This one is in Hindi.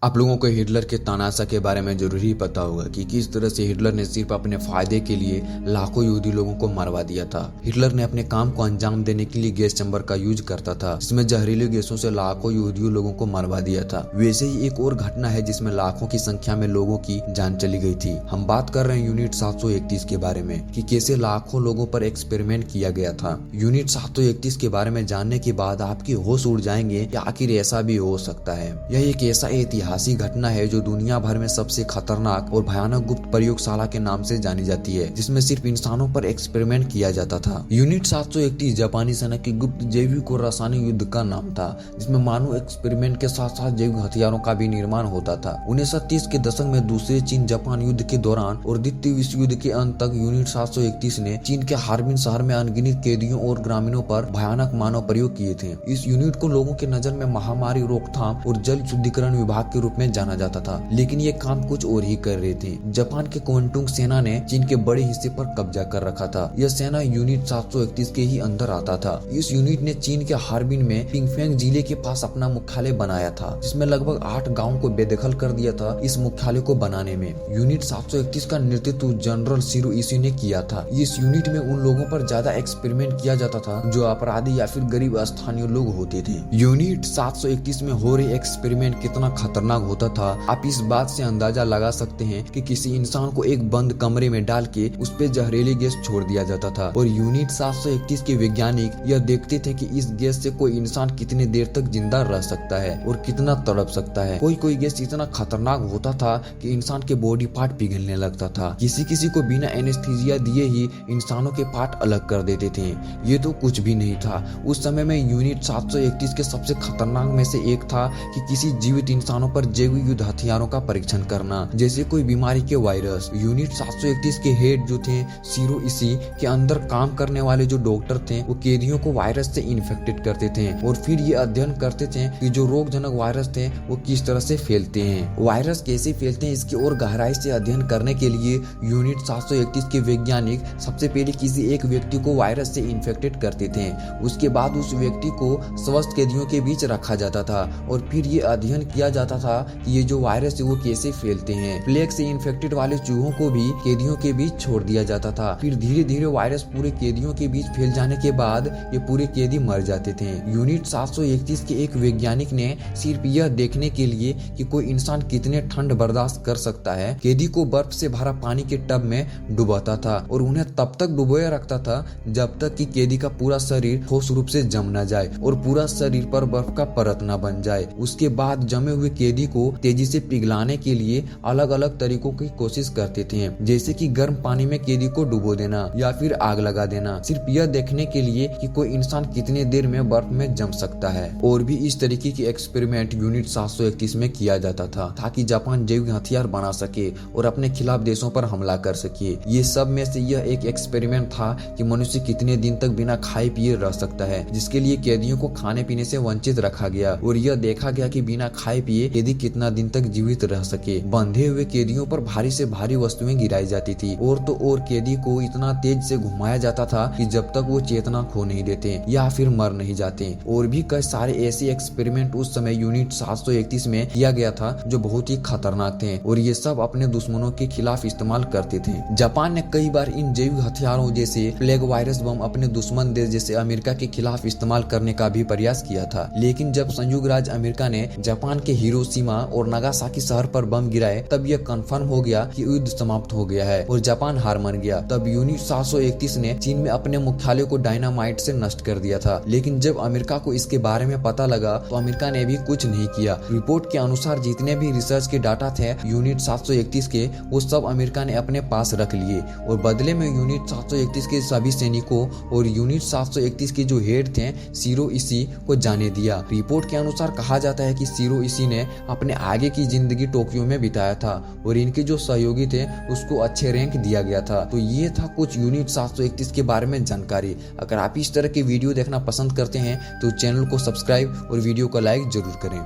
आप लोगों को हिटलर के तानाशाह के बारे में जरूर ही पता होगा कि किस तरह से हिटलर ने सिर्फ अपने फायदे के लिए लाखों यहूदी लोगों को मरवा दिया था। हिटलर ने अपने काम को अंजाम देने के लिए गैस चैम्बर का यूज करता था, जिसमें जहरीले गैसों से लाखों यहूदी लोगों को मरवा दिया था। वैसे ही एक और घटना है जिसमें लाखों की संख्या में लोगों की जान चली गई थी। हम बात कर रहे हैं यूनिट 731 के बारे में कि कैसे लाखों लोगों पर एक्सपेरिमेंट किया गया था। यूनिट 731 के बारे में जानने के बाद आपके होश उड़ जाएंगे कि आखिर ऐसा भी हो सकता है। यह एक ऐसा ऐतिहासिक घटना है जो दुनिया भर में सबसे खतरनाक और भयानक गुप्त प्रयोगशाला के नाम से जानी जाती है, जिसमें सिर्फ इंसानों पर एक्सपेरिमेंट किया जाता था। यूनिट 731 जापानी सेना की गुप्त जैविक और रासायनिक युद्ध का नाम था, जिसमें मानव एक्सपेरिमेंट के साथ साथ जैविक हथियारों का भी निर्माण होता था। 1930 के दशक में दूसरे चीन जापान युद्ध के दौरान और द्वितीय विश्व युद्ध के अंत तक यूनिट 731 ने चीन के हार्बिन शहर में अनगिनत कैदियों और ग्रामीणों पर भयानक मानव प्रयोग किए थे। इस यूनिट को लोगों के नजर में महामारी रोकथाम और जल शुद्धिकरण विभाग के रूप में जाना जाता था, लेकिन ये काम कुछ और ही कर रहे थे। जापान के क्वांटुंग सेना ने चीन के बड़े हिस्से पर कब्जा कर रखा था। यह सेना यूनिट 731 के ही अंदर आता था। इस यूनिट ने चीन के हार्बिन में पिंगफेंग जिले के पास अपना मुख्यालय बनाया था, जिसमें लगभग 8 गाँव को बेदखल कर दिया था। इस मुख्यालय को बनाने में यूनिट 731 का नेतृत्व जनरल शिरो इशी ने किया था। इस यूनिट में उन लोगों पर ज्यादा एक्सपेरिमेंट किया जाता था जो अपराधी या फिर गरीब स्थानीय लोग होते थे। यूनिट 731 में हो रहे एक्सपेरिमेंट कितना खतरनाक होता था, आप इस बात से अंदाजा लगा सकते हैं कि किसी इंसान को एक बंद कमरे में डाल के उस पे जहरीली गैस छोड़ दिया जाता था और यूनिट 731 के वैज्ञानिक यह देखते थे कि इस गैस से कोई इंसान कितने देर तक जिंदा रह सकता है और कितना तड़प सकता है। कोई कोई गैस इतना खतरनाक होता था कि इंसान के बॉडी पार्ट पिघलने लगता था। किसी किसी को बिना एनेस्थीसिया दिए ही इंसानों के पार्ट अलग कर देते थे। ये तो कुछ भी नहीं था। उस समय में यूनिट 731 के सबसे खतरनाक में से एक था कि किसी जीवित इंसानों पर जैविक युद्ध हथियारों का परीक्षण करना, जैसे कोई बीमारी के वायरस। यूनिट 731 के हेड जो थे शिरो इशी के अंदर काम करने वाले जो डॉक्टर थे वो कैदियों को वायरस से इन्फेक्टेड करते थे और फिर ये अध्ययन करते थे कि जो रोगजनक वायरस थे वो किस तरह से फैलते हैं, वायरस कैसे फैलते हैं। इसकी और गहराई से अध्ययन करने के लिए यूनिट 731 के वैज्ञानिक सबसे पहले किसी एक व्यक्ति को वायरस से इन्फेक्टेड करते थे। उसके बाद उस व्यक्ति को स्वस्थ कैदियों के बीच रखा जाता था और फिर ये अध्ययन किया जाता था कि ये जो वायरस है वो कैसे फैलते हैं। प्लेग से इन्फेक्टेड वाले चूहों को भी कैदियों के बीच छोड़ दिया जाता था। फिर धीरे धीरे वायरस पूरे कैदियों के बीच फैल जाने के बाद ये पूरे कैदी मर जाते थे। यूनिट 731 के एक वैज्ञानिक ने सिर्फ यह देखने के लिए कि कोई इंसान कितने ठंड बर्दाश्त कर सकता है, कैदी को बर्फ से भरा पानी के टब में डुबाता था और उन्हें तब तक डुबोए रखता था जब तक कि कैदी का पूरा शरीर ठोस रूप से जम न जाए और पूरा शरीर पर बर्फ का परत न बन जाए। उसके बाद जमे हुए कैदी को तेजी से पिघलाने के लिए अलग अलग तरीकों की कोशिश करते थे, जैसे कि गर्म पानी में कैदी को डुबो देना या फिर आग लगा देना, सिर्फ यह देखने के लिए कि कोई इंसान कितने देर में बर्फ में जम सकता है। और भी इस तरीके की एक्सपेरिमेंट यूनिट 731 में किया जाता था ताकि जापान जैविक हथियार बना सके और अपने खिलाफ देशों पर हमला कर सके। ये सब में से यह एक एक्सपेरिमेंट था कि मनुष्य कितने दिन तक बिना खाए पिए रह सकता है, जिसके लिए कैदियों को खाने पीने से वंचित रखा गया और यह देखा गया कि बिना खाए पिए कैदी कितना दिन तक जीवित रह सके। बंधे हुए कैदियों पर भारी से भारी वस्तुएं गिराई जाती थी और तो और कैदी को इतना तेज से घुमाया जाता था कि जब तक वो चेतना खो नहीं देते या फिर मर नहीं जाते। और भी कई सारे ऐसे एक्सपेरिमेंट उस समय यूनिट 731 में किया गया था जो बहुत ही खतरनाक थे और ये सब अपने दुश्मनों के खिलाफ इस्तेमाल करते थे। जापान ने कई बार इन जैविक हथियारों जैसे प्लेग वायरस बम अपने दुश्मन देश जैसे अमेरिका के खिलाफ इस्तेमाल करने का भी प्रयास किया था, लेकिन जब संयुक्त राज्य अमेरिका ने जापान के हिरोशिमा और नागासाकी शहर पर बम गिराए तब यह कंफर्म हो गया कि युद्ध समाप्त हो गया है और जापान हार मान गया। तब यूनिट 731 ने चीन में अपने मुख्यालय को डायनामाइट से नष्ट कर दिया था, लेकिन जब अमेरिका को इसके बारे में पता लगा तो अमेरिका ने भी कुछ नहीं किया। रिपोर्ट के अनुसार जितने भी रिसर्च के डाटा थे यूनिट 731 के वो सब अमेरिका ने अपने पास रख लिए और बदले में यूनिट 731 के सभी सैनिकों और यूनिट 731 के जो हेड थे शिरो इशी को जाने दिया। रिपोर्ट के अनुसार कहा जाता है कि शिरो इशी ने अपने आगे की जिंदगी टोक्यो में बिताया था और इनके जो सहयोगी थे उसको अच्छे रैंक दिया गया था। तो ये था कुछ यूनिट 731 के बारे में जानकारी। अगर आप इस तरह के वीडियो देखना पसंद करते हैं तो चैनल को सब्सक्राइब और वीडियो को लाइक जरूर करें।